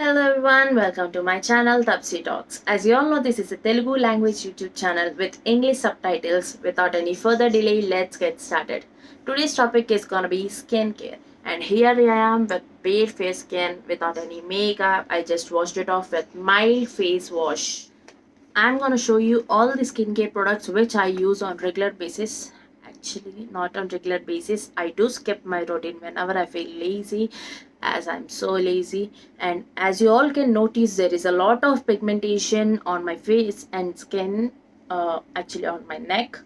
Hello everyone, welcome to my channel Tapsi Talks. As you all know, this is a Telugu language YouTube channel with English subtitles. Without any further delay, let's get started. Today's topic is gonna be skincare. And here I am with bare face skin without any makeup. I just washed it off with mild face wash. I'm gonna show you all the skincare products which I use on regular basis. Actually, not on regular basis. I do skip my routine whenever I feel lazy, as I'm so lazy. And as you all can notice, there is a lot of pigmentation on my face and skin, actually on my neck.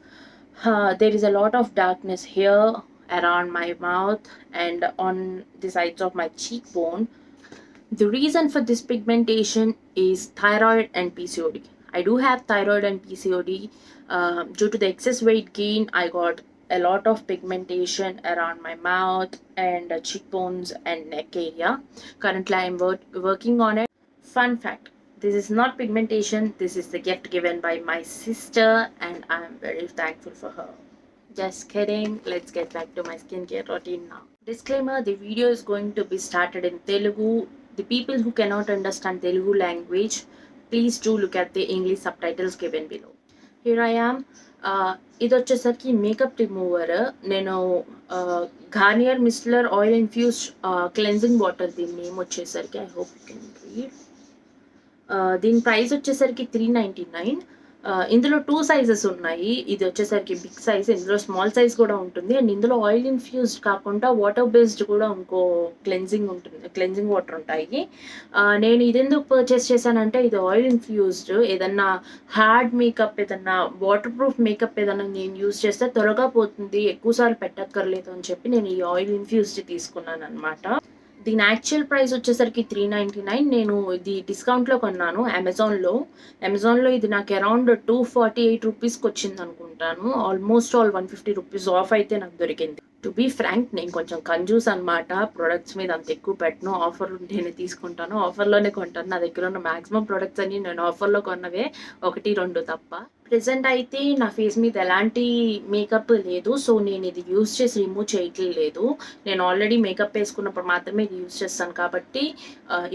There is a lot of darkness here around my mouth and on the sides of my cheekbone. The reason for this pigmentation is thyroid and PCOD. I do have thyroid and PCOD. Due to the excess weight gain, I got a lot of pigmentation around my mouth and cheekbones and neck area. Currently, I am working on it. Fun fact, this is not pigmentation, this is the gift given by my sister, and I am very thankful for her. Just kidding. Let's get back to my skincare routine now. Disclaimer, the video is going to be started in Telugu. The people who cannot understand Telugu language, please do look at the English subtitles given below. Here I am. ఇది వచ్చేసరికి makeup remover. నేను Garnier micellar oil infused cleansing water, దీని name వచ్చేసరికి I hope you can read. దీని price వచ్చేసరికి 399. ఇందులో 2 sizes ఉన్నాయి. ఇది వచ్చేసరికి బిగ్ సైజ్, ఇందులో స్మాల్ సైజ్ కూడా ఉంటుంది. అండ్ ఇందులో ఆయిల్ ఇన్ఫ్యూజ్డ్ కాకుండా వాటర్ బేస్డ్ కూడా ఇంకో క్లెన్జింగ్ ఉంటుంది, క్లెన్జింగ్ వాటర్ ఉంటాయి. నేను ఇది ఎందుకు పర్చేస్ చేశానంటే, ఇది ఆయిల్ ఇన్ఫ్యూజ్డ్. ఏదన్నా హార్డ్ మేకప్, ఏదన్నా వాటర్ ప్రూఫ్ మేకప్ ఏదన్నా నేను యూజ్ చేస్తే త్వరగా పోతుంది, ఎక్కువసార్లు పెట్టక్కర్లేదు అని చెప్పి నేను ఈ ఆయిల్ ఇన్ఫ్యూజ్డ్ తీసుకున్నాను అనమాట. దీని యాక్చువల్ ప్రైస్ వచ్చేసరికి 399. నేను ఇది డిస్కౌంట్లో కొన్నాను అమెజాన్లో ఇది నాకు అరౌండ్ 248 రూపీస్కి వచ్చింది అనుకుంటాను. ఆల్మోస్ట్ ఆల్ 150 రూపీస్ ఆఫ్ అయితే నాకు దొరికింది. టు బీ ఫ్రాంక్, నేను కొంచెం కంజూస్ అనమాట. ప్రొడక్ట్స్ మీద అంత ఎక్కువ పెట్టను, ఆఫర్ ఉంటేనే తీసుకుంటాను, ఆఫర్లోనే కొంటాను. నా దగ్గర ఉన్న మ్యాక్సిమం ప్రొడక్ట్స్ అన్ని నేను ఆఫర్లో కొన్నవే, 1-2 తప్ప. ప్రెజెంట్ అయితే నా ఫేస్ మీద ఎలాంటి మేకప్ లేదు, సో నేను ఇది యూజ్ చేసి రిమూవ్ చేయట్లేదు. నేను ఆల్రెడీ మేకప్ వేసుకున్నప్పుడు మాత్రమే ఇది యూజ్ చేస్తాను కాబట్టి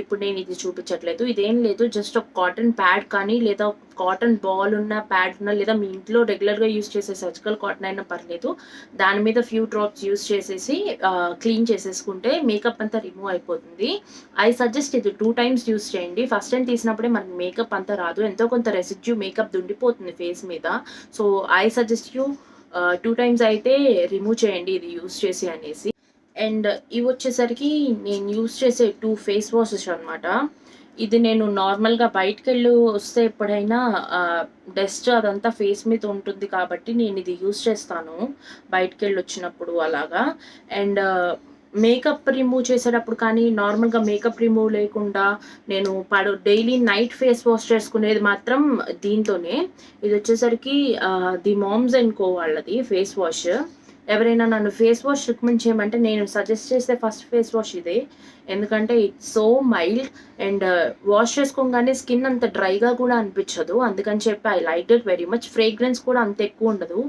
ఇప్పుడు నేను ఇది చూపించట్లేదు. ఇదేం లేదు, జస్ట్ ఒక కాటన్ ప్యాడ్ కానీ లేదా కాటన్ బాల్ ఉన్న ప్యాడ్ ఉన్న, లేదా మీ ఇంట్లో రెగ్యులర్గా యూజ్ చేసే సర్జికల్ కాటన్ అయినా పర్లేదు, దాని మీద ఫ్యూ డ్రాప్స్ యూజ్ చేసేసి క్లీన్ చేసేసుకుంటే మేకప్ అంతా రిమూవ్ అయిపోతుంది. ఐ సజెస్ట్ ఇది 2 times యూజ్ చేయండి. ఫస్ట్ టైం తీసినప్పుడే మనకి మేకప్ అంతా రాదు, ఎంతో కొంత రెసిడ్యూ మేకప్ ఉండిపోతుంది ఫేస్ మీద. So I suggest you 2 times అయితే రిమూవ్ చేయండి ఇది యూజ్ చేసి అనేసి. అండ్ ఇవి వచ్చేసరికి నేను యూజ్ చేసే 2 ఫేస్ వాషెస్ అనమాట. ఇది నేను నార్మల్గా బయటకు వెళ్ళి వస్తే ఎప్పుడైనా డస్ట్ అదంతా ఫేస్ మీద ఉంటుంది కాబట్టి నేను ఇది యూజ్ చేస్తాను బయటకు వెళ్ళి వచ్చినప్పుడు అలాగా. అండ్ మేకప్ రిమూవ్ చేసేటప్పుడు కానీ, నార్మల్గా మేకప్ రిమూవ్ లేకుండా నేను డైలీ నైట్ ఫేస్ వాష్ చేసుకునేది మాత్రం దీంతోనే. ఇది వచ్చేసరికి ది మామ్స్ అండ్ కో వాళ్ళది ఫేస్ వాష్. ఎవరైనా నన్ను ఫేస్ వాష్ రికమెండ్ చేయమంటే నేను సజెస్ట్ చేసే ఫస్ట్ ఫేస్ వాష్ ఇదే. ఎందుకంటే it's so mild and wash చేసుకోగానే స్కిన్ అంత డ్రైగా కూడా అనిపించదు. అందుకని చెప్పి I like it very much. Fragrance కూడా అంత ఎక్కువ ఉండదు.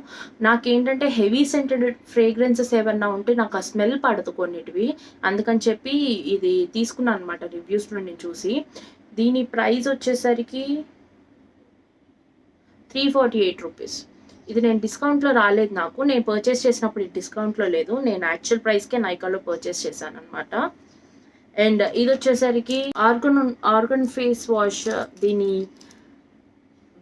నాకేంటంటే హెవీ సెంటెడ్ ఫ్రేగ్రెన్సెస్ ఏమన్నా ఉంటే నాకు ఆ స్మెల్ పడదు కొన్నిటివి. అందుకని చెప్పి ఇది తీసుకున్నాను అనమాట రివ్యూస్లో నేను చూసి. దీని ప్రైస్ వచ్చేసరికి 348 రూపీస్. ఇది నేను డిస్కౌంట్లో రాలేదు, నేను పర్చేస్ చేసినప్పుడు ఇది డిస్కౌంట్లో లేదు. నేను యాక్చువల్ ప్రైస్కే నైకాలో పర్చేస్ చేశాను అనమాట. అండ్ ఇది వచ్చేసరికి ఆర్గన్ ఫేస్ వాష్. దీని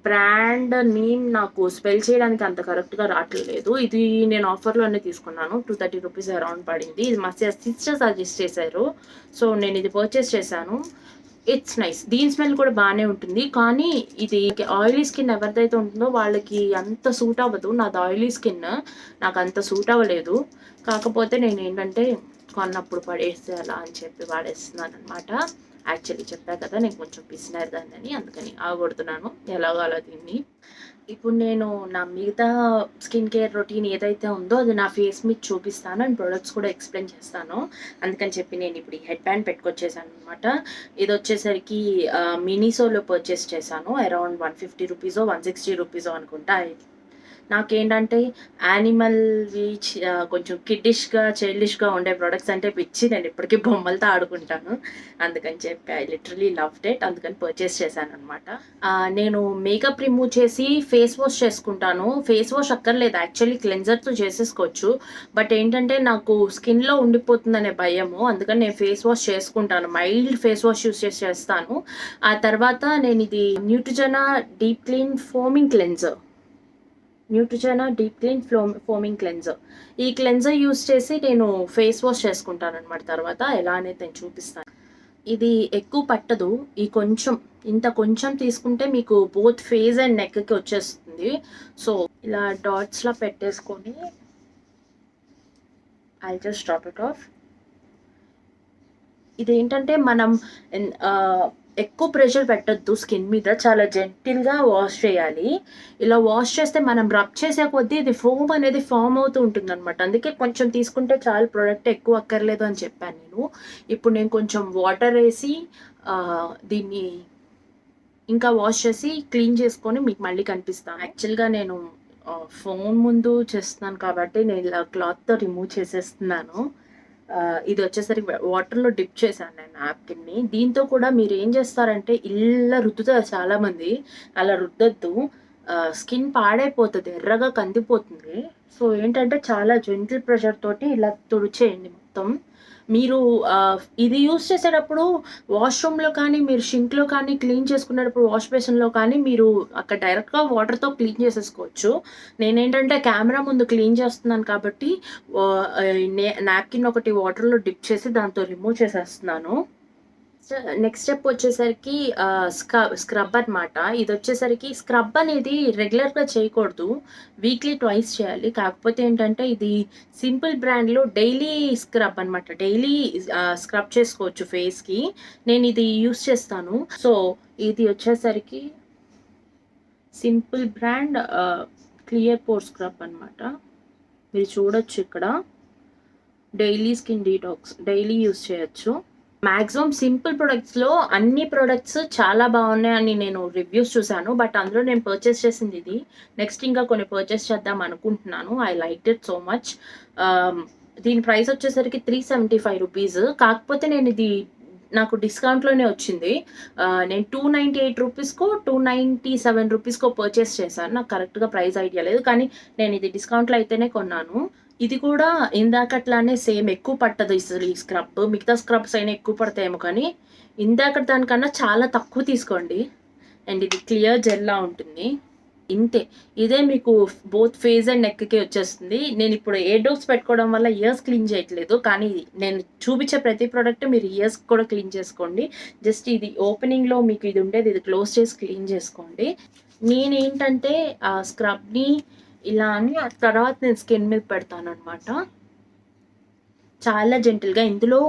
బ్రాండ్ నేమ్ నాకు స్పెల్ చేయడానికి అంత కరెక్ట్గా రావట్లేదు. ఇది నేను ఆఫర్లోనే తీసుకున్నాను, 230 రూపీస్ అరౌండ్ పడింది. ఇది మా సిస్టర్ సజెస్ట్ చేశారు, సో నేను ఇది పర్చేస్ చేశాను. It's nice. దీని స్మెల్ కూడా బాగానే ఉంటుంది, కానీ ఇది ఆయిలీ స్కిన్ ఎవరిదైతే ఉంటుందో వాళ్ళకి అంత సూట్ అవ్వదు. నాది ఆయిలీ స్కిన్, నాకు అంత సూట్ అవ్వలేదు. కాకపోతే నేను ఏంటంటే కొన్నప్పుడు పడేస్తే అలా అని చెప్పి వాడేస్తున్నాను అనమాట. యాక్చువల్లీ చెప్పా కదా నేను కొంచెం పిసినారుదాన్ని, అందుకని ఆగొడుతున్నాను ఎలాగో అలా దీన్ని. ఇప్పుడు నేను నా మిగతా స్కిన్ కేర్ రొటీన్ ఏదైతే ఉందో అది నా ఫేస్ మీద చూపిస్తాను అండ్ ప్రొడక్ట్స్ కూడా ఎక్స్ప్లెయిన్ చేస్తాను. అందుకని చెప్పి నేను ఇప్పుడు ఈ హెడ్ బ్యాండ్ పెట్టుకొచ్చేసాను అనమాట. ఇది వచ్చేసరికి మినీసోలో పర్చేస్ చేశాను. అరౌండ్ 150 రూపీసో 160 రూపీసో అనుకుంటా. నాకేంటంటే యానిమల్‌వి కొంచెం కిడ్డిష్‌గా, చైల్డిష్‌గా ఉండే ప్రొడక్ట్స్ అంటే పిచ్చి. నేను ఇప్పటికి బొమ్మలతో ఆడుకుంటాను. అందుకని చెప్పి ఐ లిటరల్లీ లవ్డ్ ఇట్. అందుకని పర్చేస్ చేశాననమాట. నేను మేకప్ రిమూవ్ చేసి ఫేస్ వాష్ చేసుకుంటాను. ఫేస్ వాష్ అక్కర్లేదు, యాక్చువల్లీ క్లెన్జర్‌తో చేసేసుకోవచ్చు. బట్ ఏంటంటే నాకు స్కిన్‌లో ఉండిపోతుందనే భయము. అందుకని నేను ఫేస్ వాష్ చేసుకుంటాను. మైల్డ్ ఫేస్ వాష్ యూజ్ చేస్తాను. ఆ తర్వాత నేనిది Neutrogena deep clean foaming cleanser. Foaming cleanser. ఈ క్లెన్జర్ యూజ్ చేసి నేను ఫేస్ వాష్ చేసుకుంటాననమాట. తర్వాత ఎలా అనేది నేను చూపిస్తాను. ఇది ఎక్కువ పట్టదు. ఇంత కొంచెం తీసుకుంటే మీకు బోత్ ఫేస్ అండ్ నెక్‌కి వచ్చేస్తుంది. సో, ఇలా డాట్స్‌లా పెట్టేసుకొని I'll just drop it of. ఇదేంటంటే మనం ఎక్కువ ప్రెషర్ పెట్టొద్దు స్కిన్ మీద. చాలా జెంటిల్‌గా వాష్ చేయాలి. ఇలా వాష్ చేస్తే మనం రబ్ చేసే కొద్దీ ఇది ఫోమ్ అనేది ఫార్మ్ అవుతూ ఉంటుందనమాట. అందుకే కొంచెం తీసుకుంటే చాలు, ప్రొడక్ట్ ఎక్కువ అక్కర్లేదు అని చెప్పాను నేను. ఇప్పుడు నేను కొంచెం వాటర్ ఏసి దీన్ని ఇంకా వాష్ చేసి క్లీన్ చేసుకొని మీకు మళ్ళీ కనిపిస్తాను. యాక్చువల్‌గా నేను ఫోన్ ముందు చేస్తున్నాను కాబట్టి నేను ఇలా క్లాత్‌తో రిమూవ్ చేసేస్తున్నాను. ఇది వచ్చేసరికి వాటర్‌లో డిప్ చేశాను నేను నాప్కిన్‌ని. దీంతో కూడా మీరేం చేస్తారంటే ఇలా రుద్దుతారు చాలామంది. అలా రుద్దొద్దు. స్కిన్ పాడైపోతది. ఎర్రగా కందిపోతుంది. సో, ఏంటంటే చాలా జెంటిల్ ప్రెషర్ తోటి ఇలా తుడిచేయండి మొత్తం. మీరు ఇది యూజ్ చేసేటప్పుడు వాష్‌రూమ్‌లో కానీ, మీరు షింక్‌లో కానీ క్లీన్ చేసుకునేటప్పుడు వాష్ బేసిన్‌లో కానీ మీరు అక్కడ డైరెక్ట్‌గా వాటర్‌తో క్లీన్ చేసేసుకోవచ్చు. నేనేంటంటే కెమెరా ముందు క్లీన్ చేస్తున్నాను కాబట్టి నాప్కిన్ ఒకటి వాటర్‌లో డిప్ చేసి దాంతో రిమూవ్ చేసేస్తున్నాను. నెక్స్ట్ స్టెప్ వచ్చేసరికి స్క్రబ్ అనమాట. ఇదొచ్చేసరికి స్క్రబ్ అనేది రెగ్యులర్‌గా చేయకూడదు. వీక్లీ ట్వైస్ చేయాలి. కాకపోతే ఏంటంటే ఇది సింపుల్ బ్రాండ్‌లో డైలీ స్క్రబ్ అనమాట. డైలీ స్క్రబ్ చేసుకోవచ్చు ఫేస్‌కి. నేనిది యూజ్ చేస్తాను. సో, ఇది వచ్చేసరికి simple brand clear pore scrub అనమాట. మీరు చూడొచ్చు ఇక్కడ. Daily skin detox. Daily use చేయొచ్చు. మాక్సిమం సింపుల్ ప్రొడక్ట్స్‌లో అన్ని ప్రొడక్ట్స్ చాలా బావున్నాయని నేను రివ్యూస్ చూసాను. బట్ అందులో నేను పర్చేస్ చేసింది ఇది. నెక్స్ట్ ఇంకా కొన్ని పర్చేస్ చేద్దాం అనుకుంటున్నాను. I liked it so much. దీని ప్రైస్ వచ్చేసరికి ₹375. కాకపోతే నాకు డిస్కౌంట్‌లోనే వచ్చింది. నేను ₹298కో, ₹297కో పర్చేస్ చేశాను. నాకు కరెక్ట్‌గా ప్రైస్ ఐడియా లేదు. కానీ నేను ఇది డిస్కౌంట్‌లో అయితేనే కొన్నాను. ఇది కూడా ఇందాకట్లానే సేమ్ ఎక్కువ పట్టదు అసలు ఈ స్క్రబ్. మిగతా స్క్రబ్స్ అయినా ఎక్కువ పడతాయేమో కానీ, ఇందాకటి దానికన్నా చాలా తక్కువ తీసుకోండి. అండ్ ఇది క్లియర్ జెల్‌లా ఉంటుంది. ఇంతే. ఇదే మీకు బోత్ ఫేస్ అండ్ నెక్‌కి వచ్చేస్తుంది. నేనిప్పుడు ఎయిర్ డ్రాప్స్ పెట్టుకోవడం వల్ల ఇయర్స్ క్లీన్ చేయట్లేదు. కానీ నేను చూపించే ప్రతి ప్రొడక్ట్ మీరు ఇయర్స్ కూడా క్లీన్ చేసుకోండి. జస్ట్ ఇది ఓపెనింగ్‌లో మీకు ఇది ఉండేది, ఇది క్లోజ్ చేసి క్లీన్ చేసుకోండి. నేనేంటంటే ఆ స్క్రబ్‌ని ఇలా అని ఆ తర్వాత నేను స్కిన్ మీద పెడతాననమాట. చాలా జెంటిల్‌గా. ఇందులో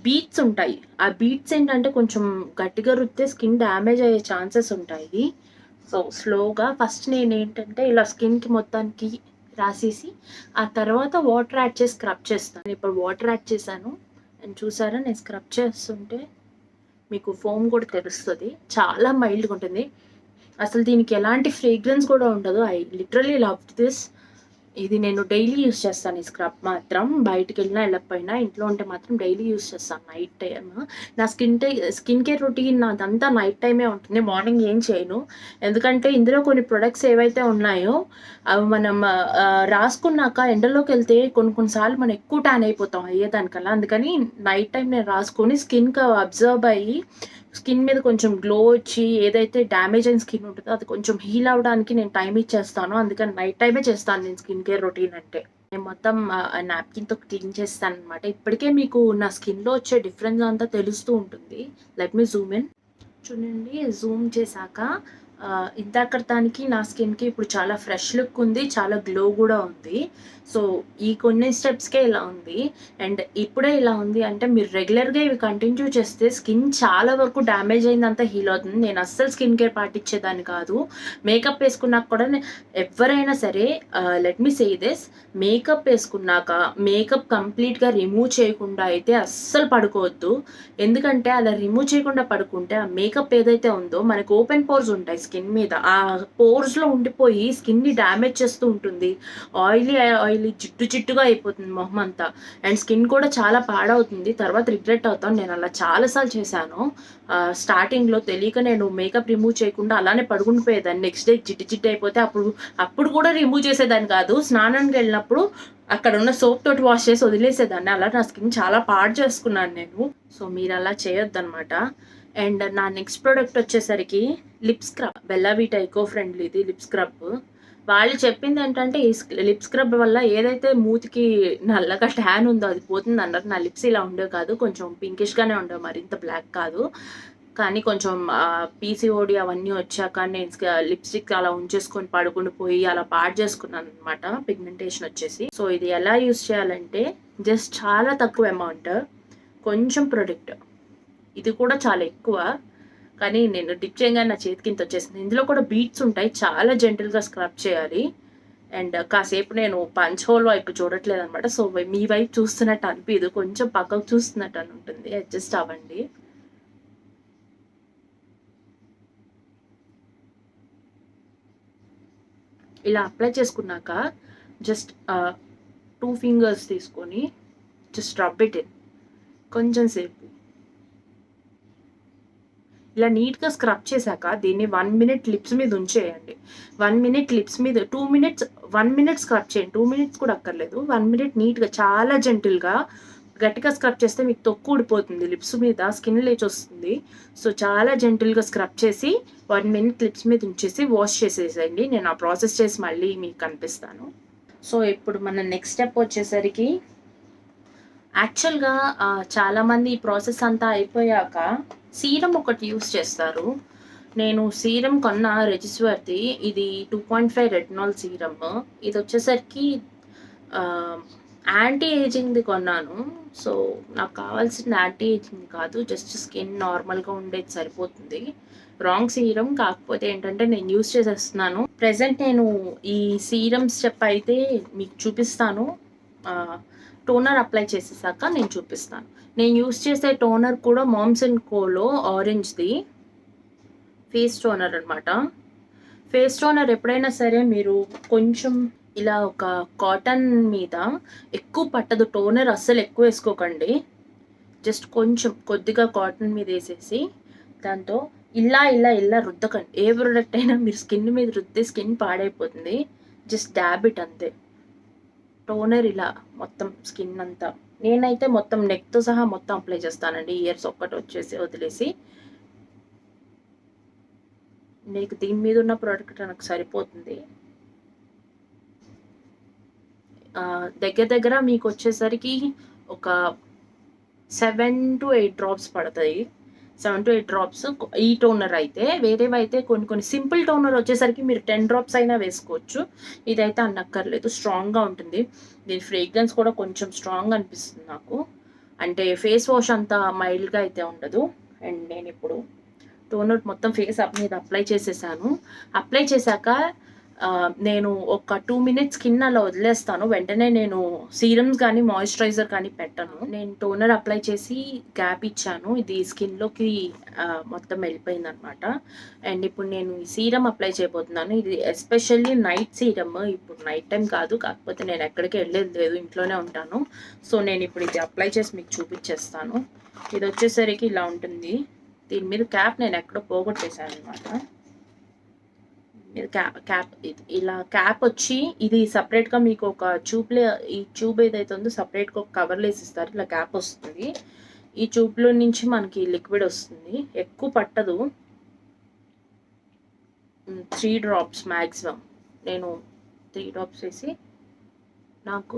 బీట్స్ ఉంటాయి. ఆ బీట్స్ ఏంటంటే కొంచెం గట్టిగా రుద్దితే స్కిన్ డ్యామేజ్ అయ్యే ఛాన్సెస్ ఉంటాయి. సో, స్లోగా ఫస్ట్ నేనేంటంటే ఇలా స్కిన్‌కి మొత్తానికి రాసేసి, ఆ తర్వాత వాటర్ యాడ్ చేసి స్క్రబ్ చేస్తాను. ఇప్పుడు వాటర్ యాడ్ చేశాను. అండ్ చూసారా నేను స్క్రబ్ చేస్తుంటే మీకు ఫోమ్ కూడా తెలుస్తది. చాలా మైల్డ్‌గా ఉంటుంది. అసలు దీనికి ఎలాంటి ఫ్రేగ్రెన్స్ కూడా ఉండదు. I literally loved this. ఇది నేను డైలీ యూజ్ చేస్తాను ఈ స్క్రబ్ మాత్రం. బయటికెళ్ళినా వెళ్ళకపోయినా ఇంట్లో ఉంటే మాత్రం డైలీ యూజ్ చేస్తాను నైట్ టైమ్. నా స్కిన్ కేర్ రొటీన్ నాదంతా నైట్ టైమే ఉంటుంది. మార్నింగ్ ఏం చేయను. ఎందుకంటే ఇందులో కొన్ని ప్రొడక్ట్స్ ఏవైతే ఉన్నాయో అవి మనం రాసుకున్నాక ఎండలోకెళ్తే కొన్ని సార్లు మనం ఎక్కువ టాన్ అయిపోతాం అయ్యేదానికల్లా. అందుకని నైట్ టైమ్ నేను రాసుకొని స్కిన్‌కి అబ్జర్వ్ అయ్యి స్కిన్ మీద కొంచెం గ్లో వచ్చి ఏదైతే డ్యామేజ్ అయిన స్కిన్ ఉంటుందో అది కొంచెం హీల్ అవ్వడానికి నేను టైం ఇచ్చేస్తాను. అందుకని నైట్ టైమే చేస్తాను నేను స్కిన్ కేర్ రొటీన్ అంటే. నేను మొత్తం నాప్కిన్‌తో క్లీన్ చేస్తాననమాట. ఇప్పటికే మీకు నా స్కిన్‌లో వచ్చే డిఫరెన్స్ అంతా తెలుస్తూ ఉంటుంది. Let me Zoom in. చూడండి, జూమ్ చేశాక ఇందాకటి దానికి నా స్కిన్‌కి ఇప్పుడు చాలా ఫ్రెష్ లుక్ ఉంది. చాలా గ్లో కూడా ఉంది. సో, ఈ కొన్ని స్టెప్స్‌కే ఇలా ఉంది. అండ్ ఇప్పుడే ఇలా ఉంది అంటే మీరు రెగ్యులర్‌గా ఇవి కంటిన్యూ చేస్తే స్కిన్ చాలా వరకు డ్యామేజ్ అయిందంతా హీల్ అవుతుంది. నేను అస్సలు స్కిన్ కేర్ పాటించేదాన్ని కాదు. మేకప్ వేసుకున్నాక కూడా ఎవ్వరైనా సరే let me say this, makeup వేసుకున్నాక మేకప్ కంప్లీట్‌గా రిమూవ్ చేయకుండా అయితే అస్సలు పడుకోవద్దు. ఎందుకంటే అలా రిమూవ్ చేయకుండా పడుకుంటే ఆ మేకప్ ఏదైతే ఉందో మనకు ఓపెన్ పోర్స్ ఉంటాయి స్కిన్ మీద. ఆ పోర్స్‌లో ఉండిపోయి స్కిన్‌ని డ్యామేజ్ చేస్తూ ఉంటుంది. ఆయిలీ జిడ్డు జిడ్డుగా అయిపోతుంది మొహమంతా. అండ్ స్కిన్ కూడా చాలా పాడవుతుంది. తర్వాత రిగ్రెట్ అవుతాను. నేను అలా చాలా సార్లు చేశాను. స్టార్టింగ్‌లో తెలియక నేను మేకప్ రిమూవ్ చేయకుండా అలానే పడుకుండిపోయేదాన్ని. నెక్స్ట్ డే జిడ్డు జిడ్డు అయిపోతే అప్పుడు కూడా రిమూవ్ చేసేదాన్ని కాదు. స్నానానికెళ్ళినప్పుడు అక్కడున్న సోప్ తోటి వాష్ చేసి వదిలేసేదాన్ని. అలా నా స్కిన్ చాలా పాడు చేసుకున్నాను నేను. సో మీరలా చేయొద్దనమాట. అండ్ నా నెక్స్ట్ ప్రోడక్ట్ వచ్చేసరికి lip scrub. Bella Vita eco ఫ్రెండ్లీది లిప్ స్క్రబ్. వాళ్ళు చెప్పిందేంటంటే ఈ లిప్ స్క్రబ్ వల్ల ఏదైతే మూతికి నల్లగా ట్యాన్ ఉందో అది పోతుందన్నారు. నా లిప్స్ ఇలా ఉండేవి కాదు. కొంచెం పింకిష్‌గానే ఉండేవి. మరింత బ్లాక్ కాదు. కానీ కొంచెం పీసీఓడీ అవన్నీ వచ్చాక నేను లిప్‌స్టిక్ అలా ఉంచేసుకొని పడుకుండిపోయి అలా పాడు చేసుకున్నాననమాట పిగ్మెంటేషన్ వచ్చేసి. సో ఇది ఎలా యూజ్ చేయాలంటే జస్ట్ చాలా తక్కువ అమౌంట్, కొంచెం ప్రొడక్ట్. ఇది కూడా చాలా ఎక్కువ. కానీ నేను డిప్ చేయగానే నా చేతికి ఇంత వచ్చేసింది. ఇందులో కూడా బీట్స్ ఉంటాయి. చాలా జెంటిల్‌గా స్క్రబ్ చేయాలి. అండ్ కాసేపు నేను పంచ్ హోల్ వైపు చూడట్లేదనమాట. సో మీ వైపు చూస్తున్నట్టు అనిపియదు. కొంచెం పక్కకు చూస్తున్నట్టు అని ఉంటుంది. అడ్జస్ట్ అవ్వండి. ఇలా అప్లై చేసుకున్నాక జస్ట్ 2 ఫింగర్స్ తీసుకొని జస్ట్ రబ్ ఇట్ ఇన్ కొంచెం సేపు. ఇలా నీట్‌గా స్క్రబ్ చేశాక దీన్ని 1 మినిట్ లిప్స్ మీద ఉంచేయండి. 1 మినిట్ లిప్స్ మీద 2 మినిట్స్ 1 మినిట్ స్క్రబ్ చేయండి. 2 మినిట్స్ కూడా అక్కర్లేదు. 1 మినిట్ నీట్‌గా చాలా జెంటిల్‌గా గట్టిగా స్క్రబ్ చేస్తే మీకు తొక్కు ఊడిపోతుంది. లిప్స్ మీద స్కిన్ లేచొస్తుంది. సో చాలా జెంటిల్‌గా స్క్రబ్ చేసి 1 మినిట్ లిప్స్ మీద ఉంచేసి వాష్ చేసేసేయండి. నేను ఆ ప్రాసెస్ చేసి మళ్ళీ మీకు కనిపిస్తాను. సో ఇప్పుడు మన నెక్స్ట్ స్టెప్ వచ్చేసరికి యాక్చువల్‌గా చాలామంది ఈ ప్రాసెస్ అంతా అయిపోయాక సీరం ఒకటి యూజ్ చేస్తారు. నేను సీరం కొన్న రెజిస్వర్ది. ఇది 2.5 రెటినాల్ సీరమ్. ఇది వచ్చేసరికి యాంటీ ఏజింగ్‌ది కొన్నాను. సో నాకు కావాల్సింది యాంటీ ఏజింగ్ కాదు. జస్ట్ స్కిన్ నార్మల్‌గా ఉండేది సరిపోతుంది. Wrong serum. కాకపోతే ఏంటంటే నేను యూజ్ చేసేస్తున్నాను. ప్రెజెంట్ నేను ఈ సీరమ్ స్టెప్ అయితే మీకు చూపిస్తాను. టోనర్ అప్లై చేసేసాక నేను చూపిస్తాను. నేను యూజ్ చేసే టోనర్ కూడా మామ్స్ అండ్ కోలో ఆరెంజ్‌ది ఫేస్ టోనర్ అనమాట. ఫేస్ టోనర్ ఎప్పుడైనా సరే మీరు కొంచెం ఇలా ఒక కాటన్ మీద ఎక్కువ పట్టదు టోనర్, అస్సలు ఎక్కువ వేసుకోకండి. జస్ట్ కొంచెం కొద్దిగా కాటన్ మీద వేసేసి దాంతో ఇలా రుద్దకండి. ఏ ప్రోడక్ట్ అయినా మీరు స్కిన్ మీద రుద్దితే స్కిన్ పాడైపోతుంది. జస్ట్ డాబ్ ఇట్ అంతే. టోనర్ ఇలా మొత్తం స్కిన్ అంతా. నేనైతే మొత్తం నెక్‌తో సహా మొత్తం అప్లై చేస్తానండి. ఇయర్స్ ఒక్కటి వచ్చేసి వదిలేసి. నీకు దీని మీద ఉన్న ప్రోడక్ట్ నాకు సరిపోతుంది. దగ్గర మీకు వచ్చేసరికి ఒక 7-8 డ్రాప్స్ పడతాయి. 7-8 డ్రాప్స్ ఈ టోనర్ అయితే. వేరేవైతే కొన్ని సింపుల్ టోనర్ వచ్చేసరికి మీరు 10 డ్రాప్స్ అయినా వేసుకోవచ్చు. ఇదైతే అన్నక్కర్లేదు. స్ట్రాంగ్‌గా ఉంటుంది. దీని ఫ్రేగ్రెన్స్ కూడా కొంచెం స్ట్రాంగ్ అనిపిస్తుంది నాకు. అంటే ఫేస్ వాష్ అంత మైల్డ్‌గా అయితే ఉండదు. అండ్ నేను ఇప్పుడు టోనర్ మొత్తం ఫేస్ మీద అప్లై చేసేసాను. అప్లై చేశాక నేను ఒక 2 మినిట్స్ స్కిన్ అలా వదిలేస్తాను. వెంటనే నేను సీరమ్స్ కానీ మాయిశ్చరైజర్ కానీ పెట్టను. నేను టోనర్ అప్లై చేసి గ్యాప్ ఇచ్చాను. ఇది స్కిన్‌లోకి మొత్తం వెళ్ళిపోయిందనమాట. అండ్ ఇప్పుడు నేను ఈ సీరమ్ అప్లై చేయబోతున్నాను. ఇది ఎస్పెషల్లీ నైట్ సీరమ్. ఇప్పుడు నైట్ టైం కాదు. కాకపోతే నేను ఎక్కడికి వెళ్ళేది లేదు. ఇంట్లోనే ఉంటాను. సో నేను ఇప్పుడు ఇది అప్లై చేసి మీకు చూపించేస్తాను. ఇది వచ్చేసరికి ఇలా ఉంటుంది. దీని మీద క్యాప్ నేను ఎక్కడో పోగొట్టేశాను అనమాట. క్యాప్ ఇలా క్యాప్ వచ్చి ఇది సపరేట్‌గా మీకు ఒక ఈ ట్యూబ్ ఏదైతే ఉందో సపరేట్‌గా ఒక కవర్‌లో వేసిస్తారు. ఇలా క్యాప్ వస్తుంది. ఈ ట్యూబ్‌లో నుంచి మనకి లిక్విడ్ వస్తుంది. ఎక్కువ పట్టదు. 3 డ్రాప్స్ మ్యాక్సిమం. నేను 3 డ్రాప్స్ వేసి నాకు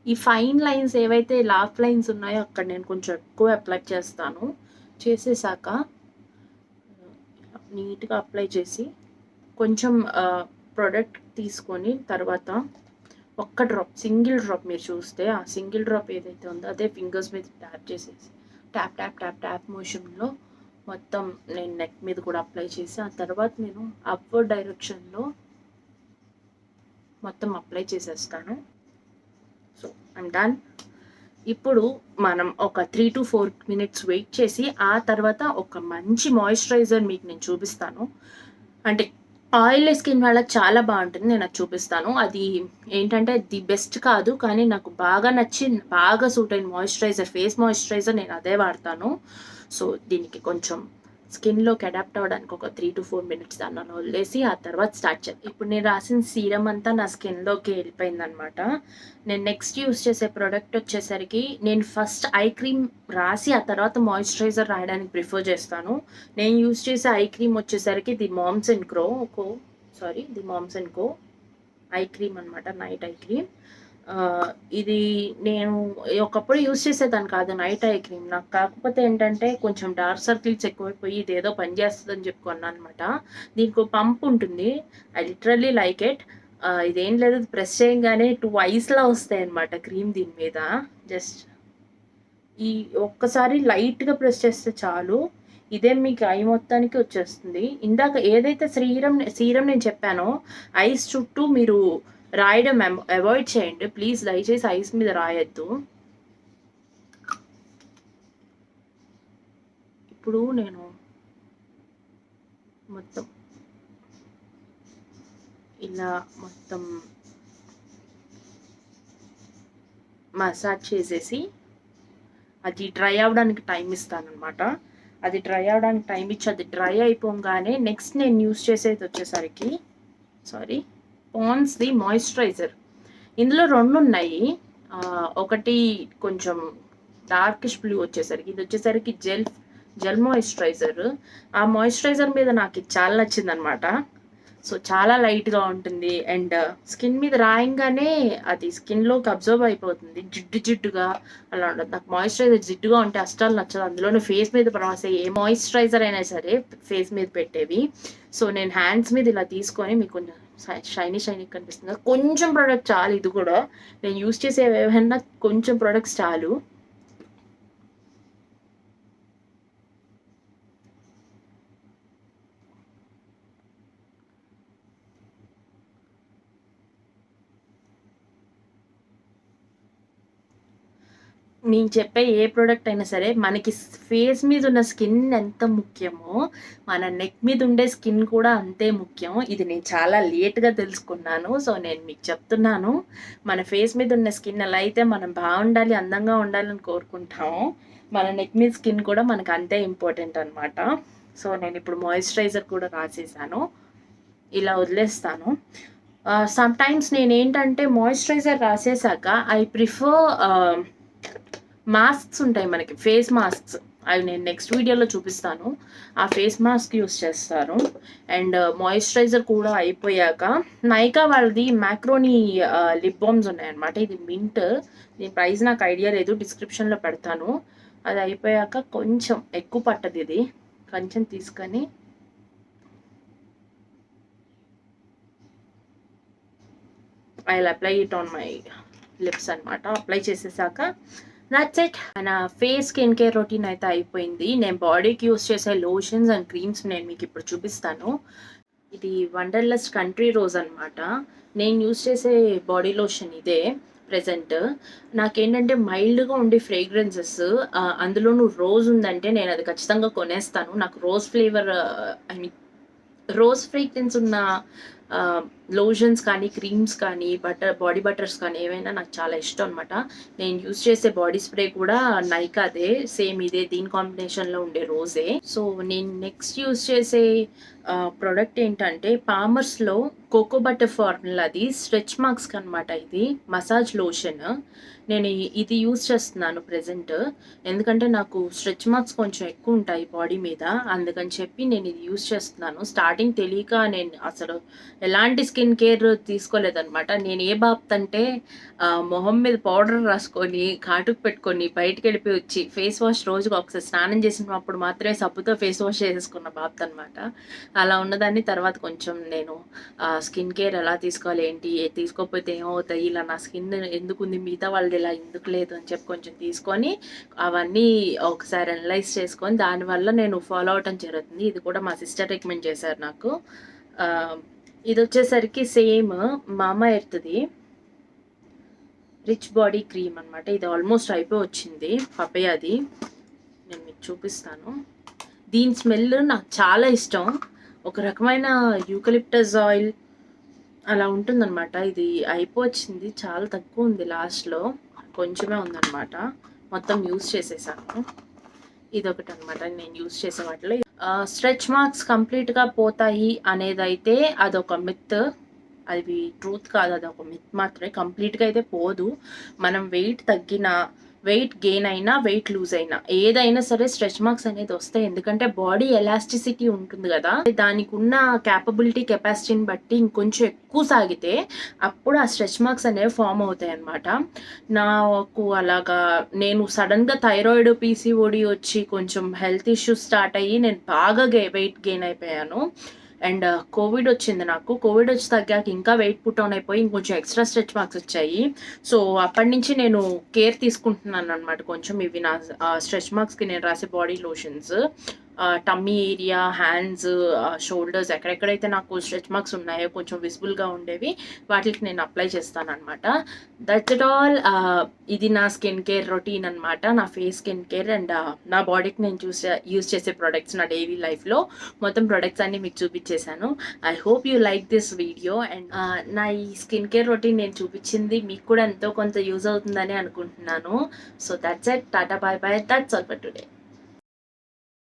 ఈ ఫైన్ లైన్స్ ఏవైతే లాఫ్ లైన్స్ ఉన్నాయో అక్కడ నేను కొంచెం ఎక్కువ అప్లై చేస్తాను. చేసేసాక నీట్‌గా అప్లై చేసి కొంచెం ప్రోడక్ట్ తీసుకొని తర్వాత ఒక్క డ్రాప్ సింగిల్ డ్రాప్ మీరు చూస్తే ఆ సింగిల్ డ్రాప్ ఏదైతే ఉందో అదే ఫింగర్స్ మీద ట్యాప్ చేసేసి ట్యాప్ మోషన్‌లో మొత్తం నేను నెక్ మీద కూడా అప్లై చేసి ఆ తర్వాత నేను అప్వర్డ్ డైరెక్షన్‌లో మొత్తం అప్లై చేసేస్తాను. So I'm done. ఇప్పుడు మనం ఒక 3-4 మినిట్స్ వెయిట్ చేసి ఆ తర్వాత ఒక మంచి మాయిశ్చరైజర్ మీకు నేను చూపిస్తాను. అంటే ఆయిలీ స్కిన్ వాళ్ళకి చాలా బాగుంటుంది. నేను అది చూపిస్తాను. అది ఏంటంటే ది బెస్ట్ కాదు, కానీ నాకు బాగా నచ్చి బాగా సూట్ అయిన మాయిశ్చరైజర్, ఫేస్ మాయిశ్చరైజర్ నేను అదే వాడతాను. సో దీనికి కొంచెం స్కిన్లోకి అడాప్ట్ అవ్వడానికి ఒక 3 to 4 మినిట్స్ దాన్ని అలా వదిలేసి ఆ తర్వాత స్టార్ట్ చేద్దాం. ఇప్పుడు నేను రాసిన సీరం అంతా నా స్కిన్లోకి వెళ్ళిపోయిందనమాట. నేను నెక్స్ట్ యూస్ చేసే ప్రోడక్ట్ వచ్చేసరికి, నేను ఫస్ట్ ఐ క్రీమ్ రాసి ఆ తర్వాత మాయిశ్చరైజర్ రాయడానికి ప్రిఫర్ చేస్తాను. నేను యూస్ చేసే ఐ క్రీమ్ వచ్చేసరికి the Moms and Co eye cream అనమాట, నైట్ ఐ క్రీమ్. ఇది నేను ఒకప్పుడు యూస్ చేసేదాన్ని కాదు నైట్ ఐ క్రీమ్. నాకు కాకపోతే ఏంటంటే కొంచెం డార్క్ సర్కిల్స్ ఎక్కువైపోయి ఇదేదో పని చేస్తుందని చెప్పి కొన్నాను అనమాట. దీనికి పంప్ ఉంటుంది. I literally like it. ఇదేం లేదు, ప్రెస్ చేయగానే 2 ఐస్లా వస్తాయి అనమాట క్రీమ్ దీని మీద. జస్ట్ ఈ ఒక్కసారి లైట్గా ప్రెస్ చేస్తే చాలు, ఇదే మీకు ఐ మొత్తానికి వచ్చేస్తుంది. ఇందాక ఏదైతే సీరం నేను చెప్పానో, ఐస్ చుట్టూ మీరు రాయడం అవాయిడ్ చేయండి ప్లీజ్, దయచేసి ఐస్ మీద రాయొద్దు. ఇప్పుడు నేను మొత్తం ఇలా మొత్తం మసాజ్ చేసేసి అది డ్రై అవ్వడానికి టైం ఇస్తానమాట. అది డ్రై అవ్వడానికి టైం ఇచ్చి అది డ్రై అయిపోగానే నెక్స్ట్ నేను యూస్ చేసేది వచ్చేసరికి పాండ్స్ది మాయిశ్చరైజర్. ఇందులో 2 ఉన్నాయి. ఒకటి కొంచెం డార్కిష్ బ్లూ వచ్చేసరికి, ఇది వచ్చేసరికి జెల్ మాయిశ్చరైజర్. ఆ మాయిశ్చరైజర్ మీద నాకు ఇది చాలా నచ్చింది అనమాట. సో చాలా లైట్గా ఉంటుంది అండ్ స్కిన్ మీద రాయంగానే అది స్కిన్లోకి అబ్జర్వ్ అయిపోతుంది. జిడ్డుగా అలా ఉండదు. నాకు మాయిశ్చరైజర్ జిడ్డుగా ఉంటే అస్సలు నచ్చదు. అందులోనే ఫేస్ మీద రాసే ఏ మాయిశ్చరైజర్ అయినా సరే ఫేస్ మీద పెట్టేవి. సో నేను హ్యాండ్స్ మీద ఇలా తీసుకొని మీకు కొంచెం షైనీ కనిపిస్తుంది. కొంచెం ప్రోడక్ట్ చాలు, ఇది కూడా నేను యూస్ చేసే ఏమైనా కొంచెం ప్రొడక్ట్స్ చాలు. నేను చెప్పే ఏ ప్రోడక్ట్ అయినా సరే మనకి ఫేస్ మీద ఉన్న స్కిన్ ఎంత ముఖ్యమో మన నెక్ మీద ఉండే స్కిన్ కూడా అంతే ముఖ్యం. ఇది నేను చాలా లేట్గా తెలుసుకున్నాను. సో నేను మీకు చెప్తున్నాను, మన ఫేస్ మీద ఉన్న స్కిన్ ఎలా అయితే మనం బాగుండాలి, అందంగా ఉండాలని కోరుకుంటామో, మన నెక్ మీద స్కిన్ కూడా మనకు అంతే ఇంపార్టెంట్ అనమాట. సో నేను ఇప్పుడు మాయిశ్చరైజర్ కూడా రాసేసాను, ఇలా వదిలేస్తాను. సమ్ టైమ్స్ నేను ఏంటంటే మాయిశ్చరైజర్ రాసేసాక ఐ ప్రిఫర్ మాస్క్స్ ఉంటాయి మనకి, ఫేస్ మాస్క్స్. అవి నేను నెక్స్ట్ వీడియోలో చూపిస్తాను. ఆ ఫేస్ మాస్క్ యూస్ చేస్తాను. అండ్ మాయిశ్చరైజర్ కూడా అయిపోయాక నైకా వాళ్ళది మ్యాక్రోనీ లిప్ బామ్స్ ఉన్నాయన్నమాట. ఇది మింట్, దీని ప్రైస్ నాకు ఐడియా లేదు, డిస్క్రిప్షన్లో పెడతాను. అది అయిపోయాక కొంచెం ఎక్కువ పట్టదు, ఇది కొంచెం తీసుకొని I will apply it on my lips అనమాట. అప్లై చేసేసాక దట్స్ ఇట్. నా ఫేస్ స్కిన్ కేర్ రొటీన్ అయితే అయిపోయింది. నేను బాడీకి యూస్ చేసే లోషన్స్ అండ్ క్రీమ్స్ నేను మీకు ఇప్పుడు చూపిస్తాను. ఇది వండర్లస్ట్ కంట్రీ రోజ్ అనమాట. నేను యూస్ చేసే బాడీ లోషన్ ఇదే ప్రెజెంట్. నాకేంటంటే మైల్డ్గా ఉండే ఫ్రేగ్రెన్సెస్, అందులోనూ రోజ్ ఉందంటే నేను అది ఖచ్చితంగా కొనేస్తాను. నాకు rose flavour, I mean rose fragrance ఉన్న లోషన్స్ కానీ క్రీమ్స్ కానీ బాడీ బటర్స్ కానీ ఏవైనా నాకు చాలా ఇష్టం అనమాట. నేను యూస్ చేసే బాడీ స్ప్రే కూడా నైకాదే, సేమ్ ఇదే, దీని కాంబినేషన్లో ఉండే రోజే. సో నేను నెక్స్ట్ యూస్ చేసే ప్రోడక్ట్ ఏంటంటే పామర్స్లో కోకో బటర్ ఫార్ములాది స్ట్రెచ్ మార్క్స్కి అనమాట. ఇది మసాజ్ లోషన్. నేను ఇది యూస్ చేస్తున్నాను ప్రెజెంట్, ఎందుకంటే నాకు స్ట్రెచ్ మార్క్స్ కొంచెం ఎక్కువ ఉంటాయి బాడీ మీద, అందుకని చెప్పి నేను ఇది యూస్ చేస్తున్నాను. స్టార్టింగ్ తెలియక నేను అసలు ఎలాంటి స్కిన్ కేర్ తీసుకోలేదనమాట. నేను ఏ బాప్తంటే మొహం మీద పౌడర్ రాసుకొని కాటుకు పెట్టుకొని బయటికి వెళ్ళిపోయి వచ్చి ఫేస్ వాష్ రోజుకు ఒకసారి స్నానం చేసినప్పుడు మాత్రమే సబ్బుతో ఫేస్ వాష్ చేసేసుకున్న బాప్త అనమాట. అలా ఉన్నదాన్ని తర్వాత కొంచెం నేను స్కిన్ కేర్ ఎలా తీసుకోవాలి, ఏంటి తీసుకోకపోతే ఏమవుతాయి, ఇలా నా స్కిన్ ఎందుకు ఉంది, మిగతా వాళ్ళది ఇలా ఎందుకు లేదు అని చెప్పి కొంచెం తీసుకొని అవన్నీ ఒకసారి అనలైజ్ చేసుకొని దానివల్ల నేను ఫాలో అవటం జరుగుతుంది. ఇది కూడా మా సిస్టర్ రికమెండ్ చేశారు నాకు. ఇది వచ్చేసరికి సేమ్ మామా ఎర్త్ది రిచ్ బాడీ క్రీమ్ అనమాట. ఇది ఆల్మోస్ట్ అయిపోయి వచ్చింది, పపయాది. నేను మీకు చూపిస్తాను. దీని స్మెల్ నాకు చాలా ఇష్టం. ఒక రకమైన యూకలిప్టస్ ఆయిల్ అలా ఉంటుందన్నమాట. ఇది అయిపోవచ్చింది. చాలా తక్కువ ఉంది లాస్ట్‌లో. కొంచెమే ఉందన్నమాట. మొత్తం యూజ్ చేసేసాను. ఇదొకటనమాట నేను యూజ్ చేసే వాటిలో. స్ట్రెచ్ మార్క్స్ కంప్లీట్‌గా పోతాయి అనేదైతే అదొక మిత్. అది ట్రూత్ కాదు. అదొక మిత్ మాత్రమే. కంప్లీట్‌గా అయితే పోదు. మనం వెయిట్ తగ్గినా, వెయిట్ గెయిన్ అయినా, వెయిట్ లూజ్ అయినా ఏదైనా సరే స్ట్రెచ్ మార్క్స్ అనేది వస్తాయి. ఎందుకంటే బాడీ ఎలాస్టిసిటీ ఉంటుంది గదా! దానికున్న క్యాపబిలిటీ, కెపాసిటీని బట్టి ఇంకొంచెం ఎక్కువ సాగితే అప్పుడు ఆ స్ట్రెచ్ మార్క్స్ అనేవి ఫార్మ్ అవుతాయన్నమాట. నాకు అలాగా నేను సడెన్‌గా థైరాయిడ్, పీసీఓడీ వచ్చి కొంచెం హెల్త్ ఇష్యూస్ స్టార్ట్ అయ్యి నేను బాగా వెయిట్ గెయిన్ అయిపోయాను. అండ్ కోవిడ్ వచ్చింది నాకు. కోవిడ్ వచ్చి తగ్గాక ఇంకా వెయిట్ పుట్ ఆన్ అయిపోయి ఇంకొంచెం ఎక్స్‌ట్రా స్ట్రెచ్ మార్క్స్ వచ్చాయి. సో, అప్పటినుంచి నేను కేర్ తీసుకుంటున్నాననమాట కొంచెం. ఇవి నా స్ట్రెచ్ మార్క్స్‌కి నేను రాసే body lotions. Tummy area, hands, shoulders ఎక్కడెక్కడైతే నాకు స్ట్రెచ్ మార్క్స్ ఉన్నాయో కొంచెం విజిబుల్‌గా ఉండేవి వాటిలికి నేను అప్లై చేస్తాననమాట. That's it all. ఇది నా స్కిన్ కేర్ రొటీన్ అనమాట. నా ఫేస్ స్కిన్ కేర్ అండ్ నా బాడీకి నేను యూజ్ చేసే ప్రొడక్ట్స్ నా డైలీ లైఫ్‌లో మొత్తం ప్రొడక్ట్స్ అన్నీ మీకు చూపించేశాను. I hope you like this video. And నా ఈ స్కిన్ కేర్ రొటీన్ నేను చూపించింది మీకు కూడా ఎంతో కొంత యూజ్ అవుతుందని అనుకుంటున్నాను. So that's it. Tata, by by. That's all for today.